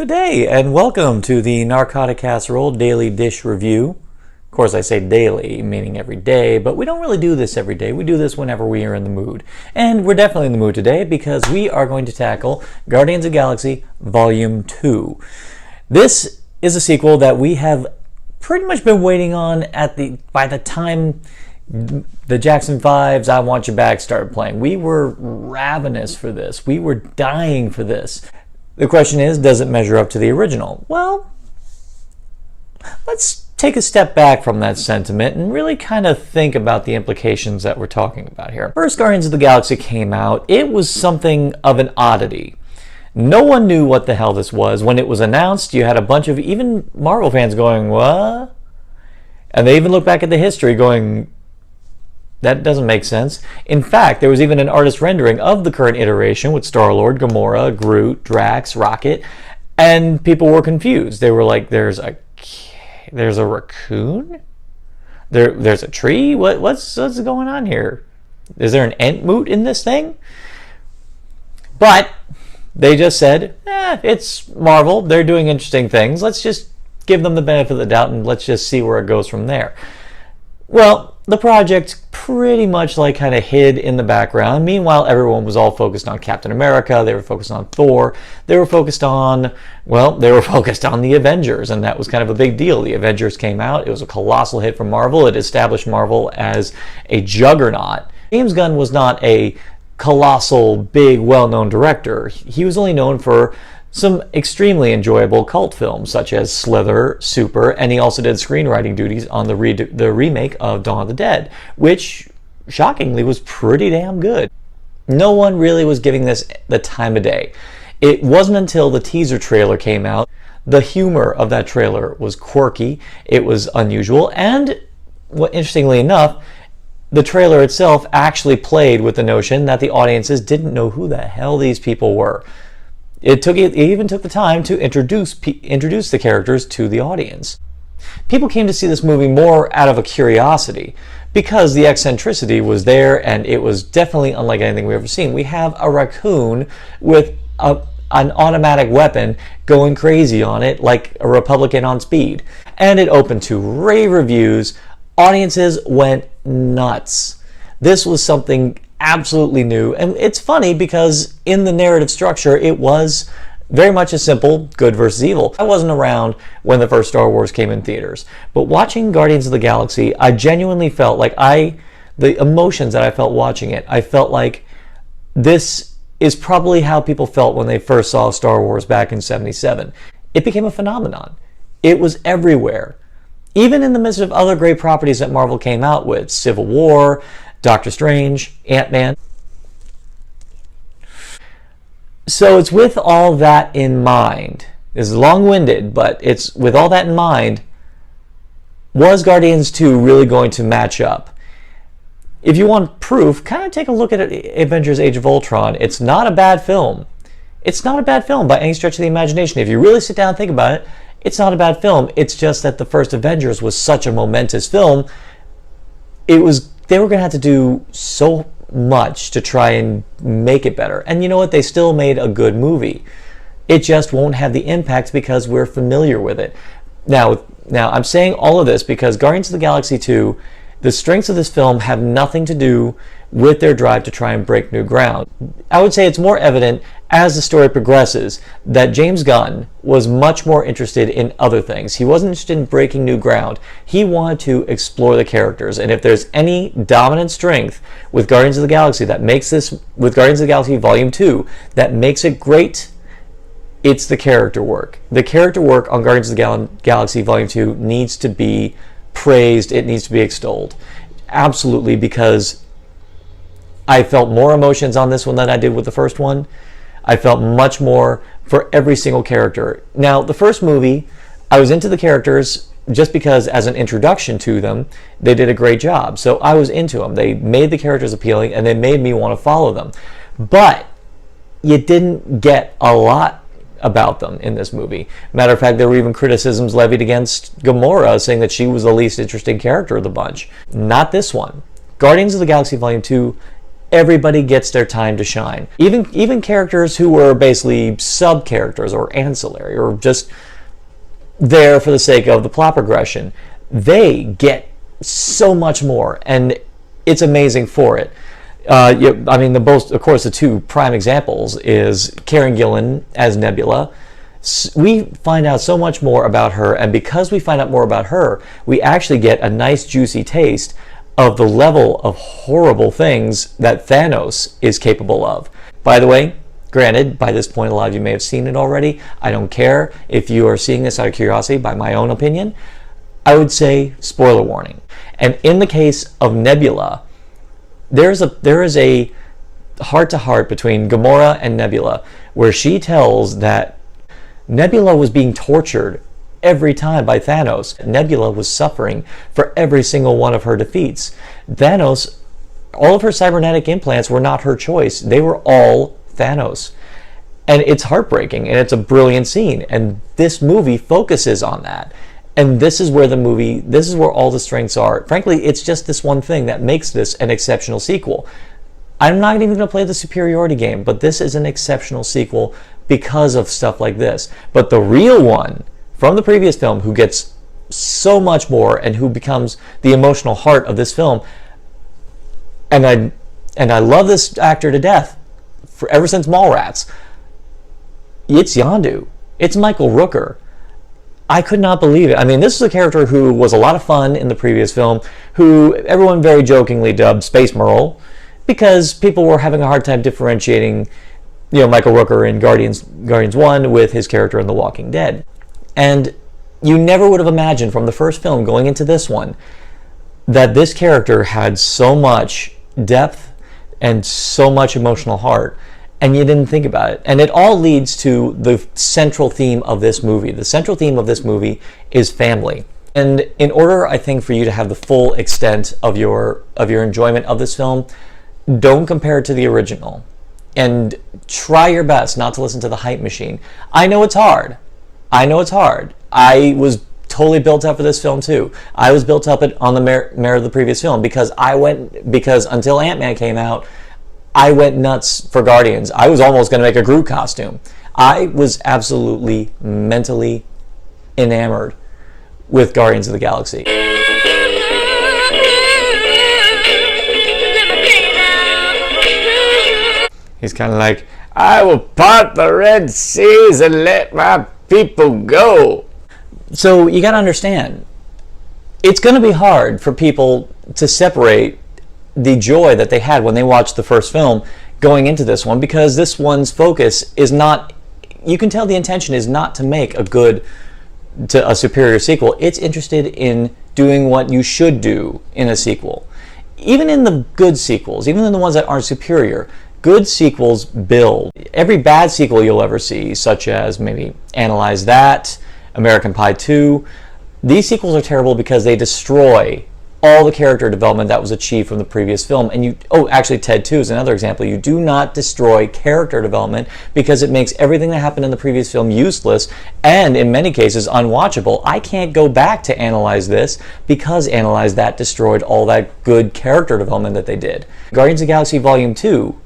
Good day, and welcome to the Narcotic Casserole Daily Dish Review. Of course, I say daily, meaning every day, but we don't really do this every day. We do this whenever we are in the mood. And we're definitely in the mood today because we are going to tackle Guardians of the Galaxy Volume 2. This is a sequel that we have pretty much been waiting on by the time the Jackson 5's I Want You Back started playing. We were ravenous for this. We were dying for this. The question is, does it measure up to the original? Well, let's take a step back from that sentiment and really kind of think about the implications that we're talking about here. First Guardians of the Galaxy came out, it was something of an oddity. No one knew what the hell this was. When it was announced, you had a bunch of even Marvel fans going, what? And they even look back at the history going, that doesn't make sense. In fact, there was even an artist rendering of the current iteration with Star-Lord, Gamora, Groot, Drax, Rocket, and people were confused. They were like, there's a raccoon? There's a tree? What's going on here? Is there an Entmoot in this thing? But they just said, it's Marvel. They're doing interesting things. Let's just give them the benefit of the doubt and let's just see where it goes from there. Well, the project pretty much kind of hid in the background. Meanwhile, everyone was all focused on Captain America. They were focused on Thor. They were focused on the Avengers, and that was kind of a big deal. The Avengers came out. It was a colossal hit for Marvel. It established Marvel as a juggernaut. James Gunn was not a colossal, big, well-known director. He was only known for some extremely enjoyable cult films such as Slither, Super, and he also did screenwriting duties on the remake of Dawn of the Dead, which shockingly was pretty damn good. No one really was giving this the time of day. It wasn't until the teaser trailer came out. The humor of that trailer was quirky, it was unusual, and interestingly enough, the trailer itself actually played with the notion that the audiences didn't know who the hell these people were. It even took the time to introduce the characters to the audience. People came to see this movie more out of a curiosity because the eccentricity was there and it was definitely unlike anything we've ever seen. We have a raccoon with an automatic weapon going crazy on it like a Republican on speed. And it opened to rave reviews. Audiences went nuts. This was something absolutely new, and it's funny because in the narrative structure it was very much a simple good versus evil. I wasn't around when the first Star Wars came in theaters, but watching Guardians of the Galaxy, I genuinely felt like the emotions that I felt watching it, I felt like this is probably how people felt when they first saw Star Wars back in '77. It became a phenomenon. It was everywhere. Even in the midst of other great properties that Marvel came out with, Civil War, Doctor Strange, Ant-Man. So it's with all that in mind. It's long-winded, but it's with all that in mind, was Guardians 2 really going to match up? If you want proof, kind of take a look at Avengers Age of Ultron. It's not a bad film. It's not a bad film by any stretch of the imagination. If you really sit down and think about it, it's not a bad film. It's just that the first Avengers was such a momentous film. They were going to have to do so much to try and make it better. And you know what? They still made a good movie. It just won't have the impact because we're familiar with it. Now I'm saying all of this because Guardians of the Galaxy 2, the strengths of this film have nothing to do with their drive to try and break new ground. I would say it's more evident as the story progresses that James Gunn was much more interested in other things. He wasn't interested in breaking new ground. He wanted to explore the characters. And if there's any dominant strength with Guardians of the Galaxy with Guardians of the Galaxy Volume 2, that makes it great, it's the character work. The character work on Guardians of the Galaxy Volume 2 needs to be praised. It needs to be extolled. Absolutely, because I felt more emotions on this one than I did with the first one. I felt much more for every single character. Now, the first movie, I was into the characters just because as an introduction to them, they did a great job. So I was into them. They made the characters appealing and they made me want to follow them. But you didn't get a lot about them in this movie. Matter of fact, there were even criticisms levied against Gamora, saying that she was the least interesting character of the bunch. Not this one. Guardians of the Galaxy Volume 2 everybody gets their time to shine. Even characters who were basically sub-characters or ancillary or just there for the sake of the plot progression, they get so much more, and it's amazing for it. I mean, of course, the two prime examples is Karen Gillan as Nebula. We find out so much more about her, and because we find out more about her, we actually get a nice juicy taste of the level of horrible things that Thanos is capable of. By the way, granted, by this point a lot of you may have seen it already. I don't care if you are seeing this out of curiosity. By my own opinion, I would say spoiler warning. And in the case of Nebula, there is a heart-to-heart between Gamora and Nebula, where she tells that Nebula was being tortured every time by Thanos. Nebula was suffering for every single one of her defeats. Thanos, all of her cybernetic implants were not her choice. They were all Thanos. And it's heartbreaking, and it's a brilliant scene. And this movie focuses on that. And this is where all the strengths are. Frankly, it's just this one thing that makes this an exceptional sequel. I'm not even going to play the superiority game, but this is an exceptional sequel because of stuff like this. But the real one from the previous film, who gets so much more and who becomes the emotional heart of this film, and I love this actor to death ever since Mallrats, it's Yondu. It's Michael Rooker. I could not believe it. I mean, this is a character who was a lot of fun in the previous film, who everyone very jokingly dubbed Space Merle, because people were having a hard time differentiating, Michael Rooker in Guardians 1 with his character in The Walking Dead. And you never would have imagined from the first film going into this one that this character had so much depth and so much emotional heart, and you didn't think about it. And it all leads to the central theme of this movie. The central theme of this movie is family. And in order, I think, for you to have the full extent of your enjoyment of this film, don't compare it to the original. And try your best not to listen to the hype machine. I know it's hard. I was totally built up for this film too. I was built up on the merit of the previous film because until Ant-Man came out, I went nuts for Guardians. I was almost going to make a Groot costume. I was absolutely mentally enamored with Guardians of the Galaxy. He's kind of like, I will part the Red Seas and let my people go. So you got to understand, it's going to be hard for people to separate the joy that they had when they watched the first film going into this one, because this one's focus is not, you can tell the intention is not to make a superior sequel. It's interested in doing what you should do in a sequel. Even in the good sequels, even in the ones that aren't superior, good sequels build. Every bad sequel you'll ever see, such as maybe Analyze That, American Pie 2, these sequels are terrible because they destroy all the character development that was achieved from the previous film. And actually Ted 2 is another example. You do not destroy character development because it makes everything that happened in the previous film useless and in many cases unwatchable. I can't go back to Analyze This because Analyze That destroyed all that good character development that they did. Guardians of the Galaxy Volume 2,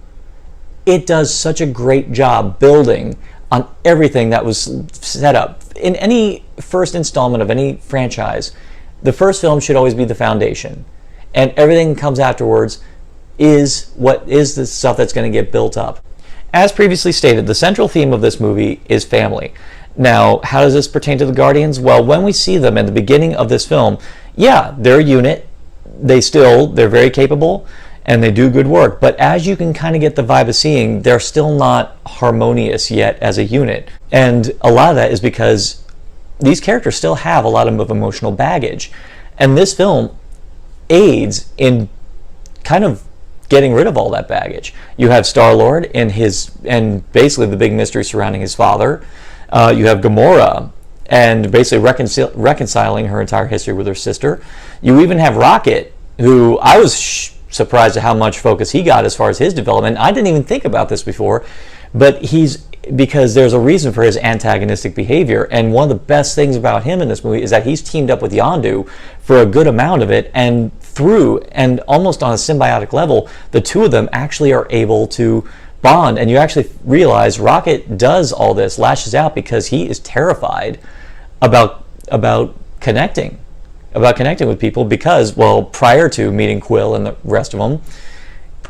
it does such a great job building on everything that was set up. In any first installment of any franchise, the first film should always be the foundation, and everything that comes afterwards is the stuff that's going to get built up. As previously stated, the central theme of this movie is family. Now, how does this pertain to the Guardians? Well, when we see them in the beginning of this film, yeah, they're a unit. They're very capable, and they do good work. But as you can kind of get the vibe of seeing, they're still not harmonious yet as a unit. And a lot of that is because these characters still have a lot of emotional baggage. And this film aids in kind of getting rid of all that baggage. You have Star-Lord and basically the big mystery surrounding his father. You have Gamora and basically reconciling her entire history with her sister. You even have Rocket, who I was surprised at how much focus he got as far as his development. I didn't even think about this before, but because there's a reason for his antagonistic behavior, and one of the best things about him in this movie is that he's teamed up with Yondu for a good amount of it, and through, and almost on a symbiotic level, the two of them actually are able to bond. And you actually realize Rocket does all this, lashes out, because he is terrified about connecting with people, because, well, prior to meeting Quill and the rest of them,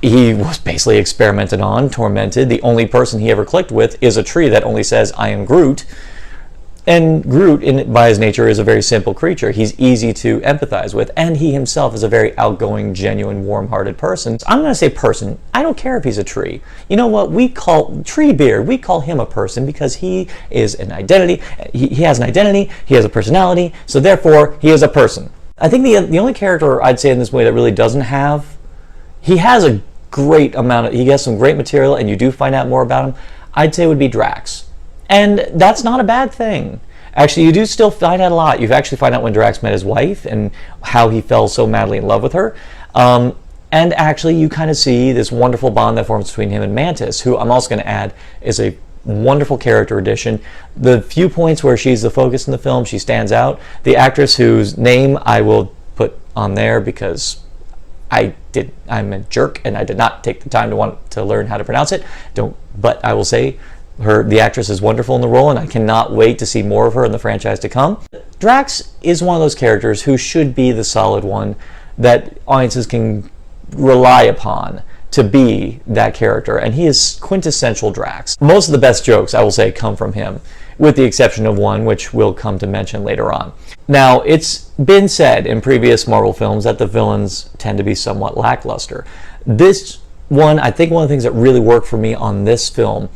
he was basically experimented on, tormented. The only person he ever clicked with is a tree that only says, "I am Groot." And Groot, by his nature, is a very simple creature. He's easy to empathize with, and he himself is a very outgoing, genuine, warm-hearted person. I'm going to say person. I don't care if he's a tree. You know what? We call Treebeard, we call him a person because he is an identity. He has an identity, he has a personality, so therefore, he is a person. I think the only character I'd say in this movie that really doesn't have, he has a great amount of, he has some great material, and you do find out more about him, I'd say would be Drax. And that's not a bad thing. Actually, you do still find out a lot. You actually find out when Drax met his wife and how he fell so madly in love with her. And actually, you kind of see this wonderful bond that forms between him and Mantis, who I'm also going to add is a wonderful character addition. The few points where she's the focus in the film, she stands out. The actress whose name I will put on there because I'm a jerk and I did not take the time to want to learn how to pronounce it. But I will say, the actress is wonderful in the role, and I cannot wait to see more of her in the franchise to come. Drax is one of those characters who should be the solid one that audiences can rely upon to be that character, and he is quintessential Drax. Most of the best jokes, I will say, come from him, with the exception of one which we'll come to mention later on. Now, it's been said in previous Marvel films that the villains tend to be somewhat lackluster. This one, I think one of the things that really worked for me on this film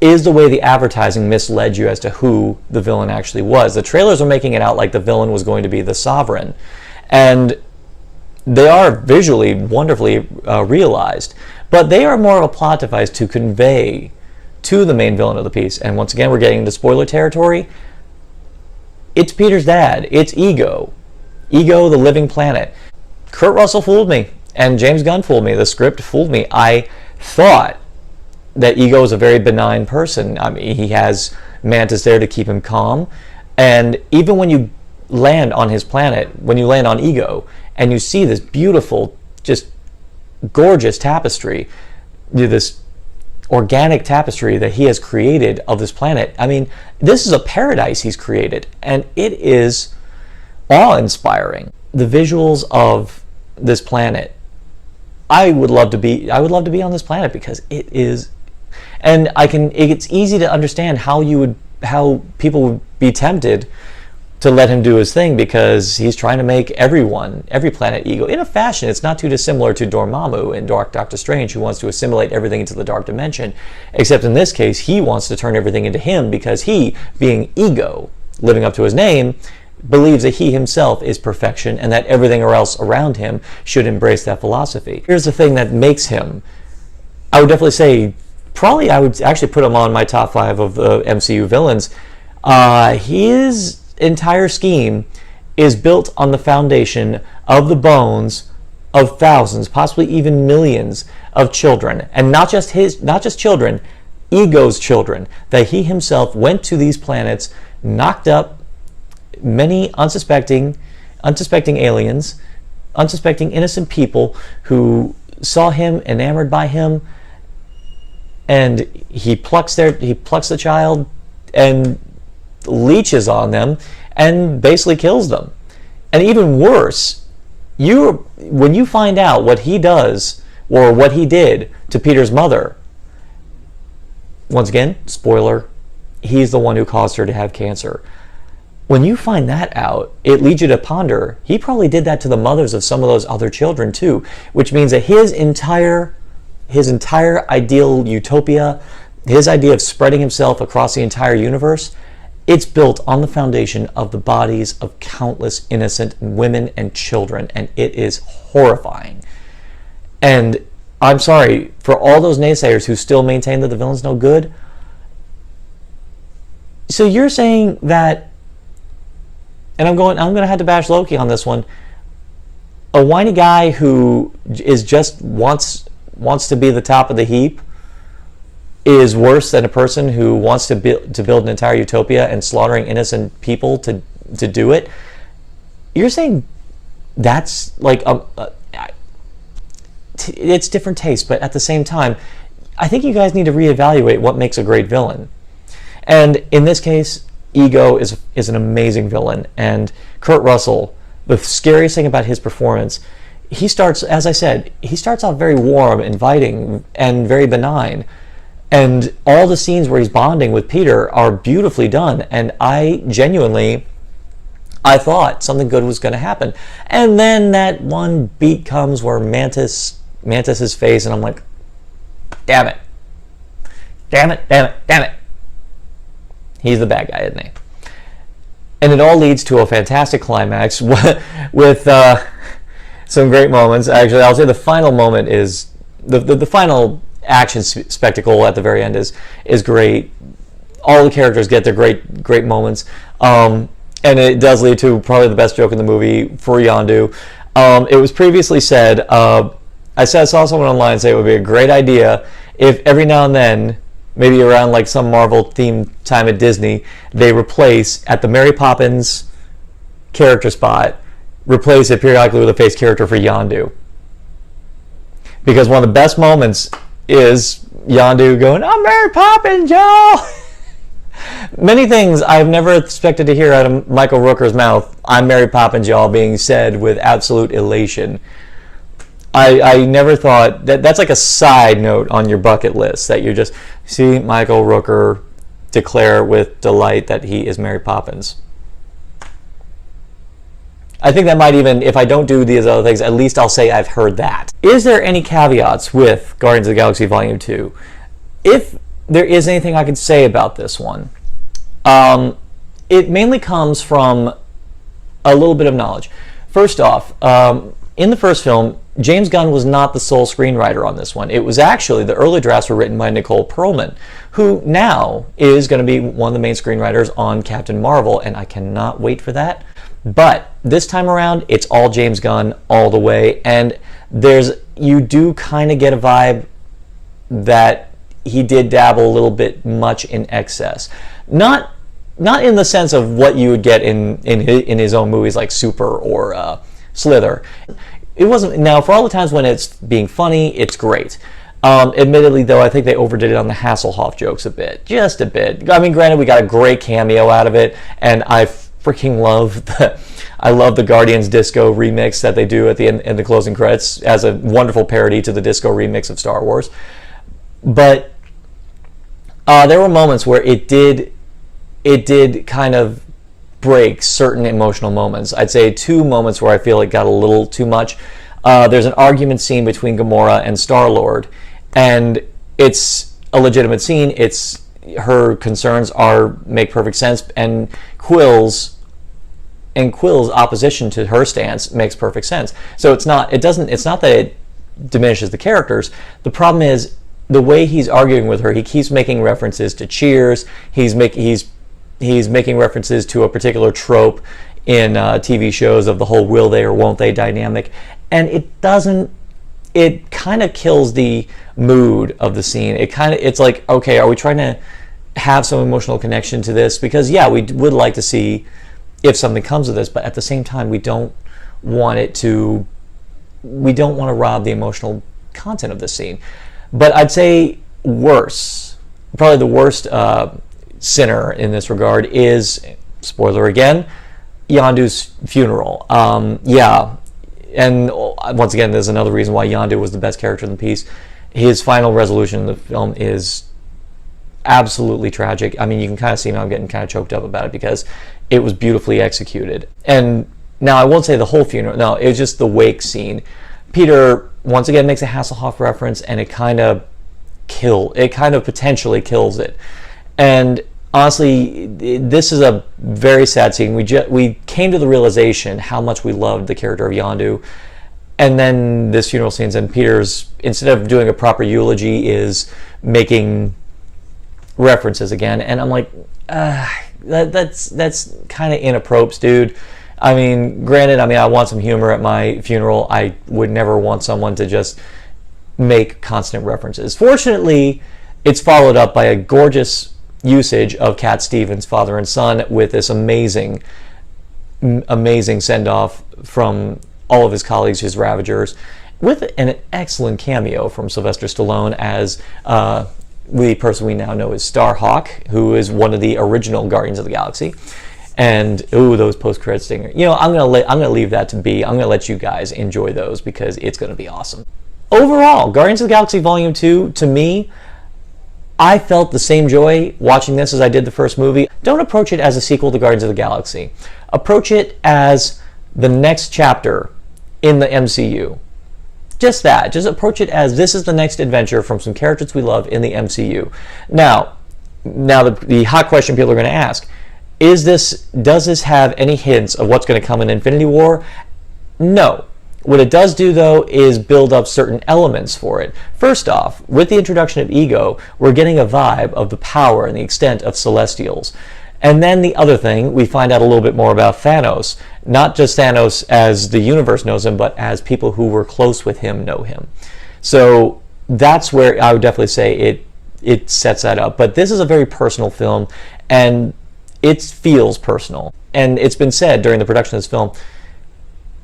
is the way the advertising misled you as to who the villain actually was. The trailers are making it out like the villain was going to be the Sovereign, and they are visually wonderfully realized, but they are more of a plot device to convey to the main villain of the piece. And once again, we're getting into spoiler territory. It's Peter's dad. It's Ego, the living planet. Kurt Russell fooled me, and James Gunn fooled me. The script fooled me. I thought that Ego is a very benign person. I mean, he has Mantis there to keep him calm. And even when you land on his planet, when you land on Ego, and you see this beautiful, just gorgeous tapestry, this organic tapestry that he has created of this planet. I mean, this is a paradise he's created, and it is awe-inspiring. The visuals of this planet, I would love to be on this planet because it is. And it's easy to understand how people would be tempted to let him do his thing, because he's trying to make every planet Ego. In a fashion, it's not too dissimilar to Dormammu in Doctor Strange, who wants to assimilate everything into the dark dimension. Except in this case, he wants to turn everything into him, because he, being Ego, living up to his name, believes that he himself is perfection and that everything else around him should embrace that philosophy. Here's the thing that makes him, I would definitely say, probably I would actually put him on my top 5 of the MCU villains. His entire scheme is built on the foundation of the bones of thousands, possibly even millions of children, and not just children, Ego's children, that he himself went to these planets, knocked up many unsuspecting aliens, unsuspecting innocent people who saw him, enamored by him, and he plucks the child and leeches on them and basically kills them. And even worse, when you find out what he does or what he did to Peter's mother, once again, spoiler, he's the one who caused her to have cancer. When you find that out, it leads you to ponder, he probably did that to the mothers of some of those other children too, which means that his entire ideal utopia, his idea of spreading himself across the entire universe, it's built on the foundation of the bodies of countless innocent women and children, and it is horrifying. And I'm sorry for all those naysayers who still maintain that the villain's no good. So you're saying that, and I'm going to have to bash Loki on this one, a whiny guy who is just wants to be the top of the heap is worse than a person who wants to build an entire utopia and slaughtering innocent people to do it? You're saying that's like it's different taste, but at the same time, I think you guys need to reevaluate what makes a great villain. And in this case, Ego is an amazing villain, and Kurt Russell, the scariest thing about his performance, he starts, as I said, he starts off very warm, inviting, and very benign. And all the scenes where he's bonding with Peter are beautifully done, and I thought something good was going to happen. And then that one beat comes where Mantis's face, and I'm like, damn it. Damn it, damn it, damn it. He's the bad guy, isn't he? And it all leads to a fantastic climax with some great moments. Actually, I'll say the final moment is the final action spectacle at the very end is great. All the characters get their great moments, and it does lead to probably the best joke in the movie for Yondu. It was previously said, I saw someone online say it would be a great idea if every now and then, maybe around like some Marvel themed time at Disney, they replace at the Mary Poppins character spot, replace it periodically with a face character for Yondu. Because one of the best moments is Yondu going, "I'm Mary Poppins, y'all." Many things I've never expected to hear out of Michael Rooker's mouth, "I'm Mary Poppins, y'all," being said with absolute elation. I never thought that's like a side note on your bucket list, that you just see Michael Rooker declare with delight that he is Mary Poppins. I think that might even, if I don't do these other things, at least I'll say I've heard that. Is there any caveats with Guardians of the Galaxy Volume 2? If there is anything I could say about this one, it mainly comes from a little bit of knowledge. First off, in the first film, James Gunn was not the sole screenwriter on this one. It was actually, the early drafts were written by Nicole Perlman, who now is going to be one of the main screenwriters on Captain Marvel, and I cannot wait for that. But this time around, it's all James Gunn all the way, and you do kind of get a vibe that he did dabble a little bit much in excess. Not in the sense of what you would get in his own movies like Super or Slither. It wasn't. Now, for all the times when it's being funny, it's great. Admittedly, though, I think they overdid it on the Hasselhoff jokes a bit, just a bit. I mean, granted, we got a great cameo out of it, and I freaking love the Guardians Disco remix that they do at the end, in the closing credits, as a wonderful parody to the disco remix of Star Wars. But there were moments where it did kind of break certain emotional moments. I'd say two moments where I feel it got a little too much. There's an argument scene between Gamora and Star-Lord, and it's a legitimate scene. It's her concerns make perfect sense, and Quill's opposition to her stance makes perfect sense. So it's not that it diminishes the characters. The problem is the way he's arguing with her. He keeps making references to Cheers. He's making references to a particular trope in TV shows of the whole will they or won't they dynamic, and it kind of kills the mood of the scene. It's like, okay, are we trying to have some emotional connection to this? Because yeah, we would like to see if something comes of this, but at the same time, we don't want to rob the emotional content of this scene. But I'd say probably the worst sinner in this regard is, spoiler again, Yondu's funeral. Yeah, and once again, there's another reason why Yondu was the best character in the piece. His final resolution in the film is absolutely tragic. I mean, you can kind of see me, I'm getting kind of choked up about it because it was beautifully executed. And now I won't say the whole funeral, no, it was just the wake scene. Peter once again makes a Hasselhoff reference, and it kind of potentially kills it. And honestly, this is a very sad scene. We came to the realization how much we loved the character of Yondu, and then this funeral scene, and Peter's, instead of doing a proper eulogy, is making references again, and I'm like, that's kind of inappropriate, dude. I mean, granted, I want some humor at my funeral. I would never want someone to just make constant references. Fortunately, it's followed up by a gorgeous usage of Cat Stevens, father and son, with this amazing send-off from all of his colleagues, his Ravagers, with an excellent cameo from Sylvester Stallone as the person we now know as Starhawk, who is one of the original Guardians of the Galaxy. And those post-credit stinger. I'm gonna leave that to be. I'm gonna let you guys enjoy those because it's gonna be awesome. Overall, Guardians of the Galaxy Volume 2, to me, I felt the same joy watching this as I did the first movie. Don't approach it as a sequel to Guardians of the Galaxy. Approach it as the next chapter in the MCU. Just that. Just approach it as this is the next adventure from some characters we love in the MCU. Now the hot question people are going to ask, does this have any hints of what's going to come in Infinity War? No. What it does do, though, is build up certain elements for it. First off, with the introduction of Ego, we're getting a vibe of the power and the extent of Celestials. And then the other thing, we find out a little bit more about Thanos. Not just Thanos as the universe knows him, but as people who were close with him know him. So that's where I would definitely say it sets that up. But this is a very personal film, and it feels personal. And it's been said during the production of this film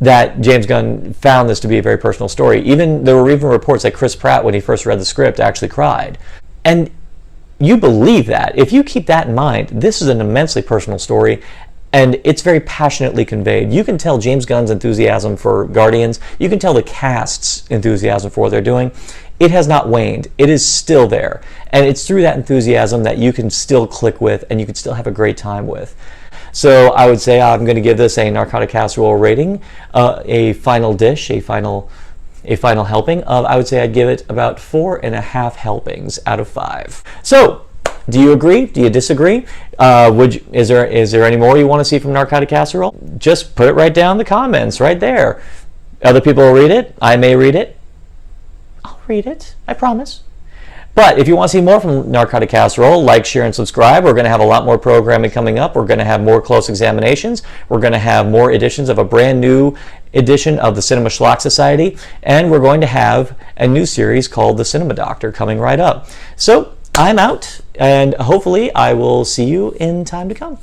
that James Gunn found this to be a very personal story. There were even reports that Chris Pratt, when he first read the script, actually cried. And you believe that. If you keep that in mind, this is an immensely personal story, and it's very passionately conveyed. You can tell James Gunn's enthusiasm for Guardians. You can tell the cast's enthusiasm for what they're doing. It has not waned. It is still there. And it's through that enthusiasm that you can still click with and you can still have a great time with. So I would say I'm going to give this a Narcotic Casserole rating, a final dish, a final helping of, I would say I'd give it about 4.5 helpings out of 5. So, do you agree? Do you disagree? Is there any more you want to see from Narcotic Casserole? Just put it right down in the comments, right there. Other people will read it. I may read it. I'll read it. I promise. But if you want to see more from Narcotic Casserole, like, share, and subscribe. We're going to have a lot more programming coming up. We're going to have more close examinations. We're going to have more editions of a brand new edition of the Cinema Schlock Society. And we're going to have a new series called The Cinema Doctor coming right up. So I'm out, and hopefully I will see you in time to come.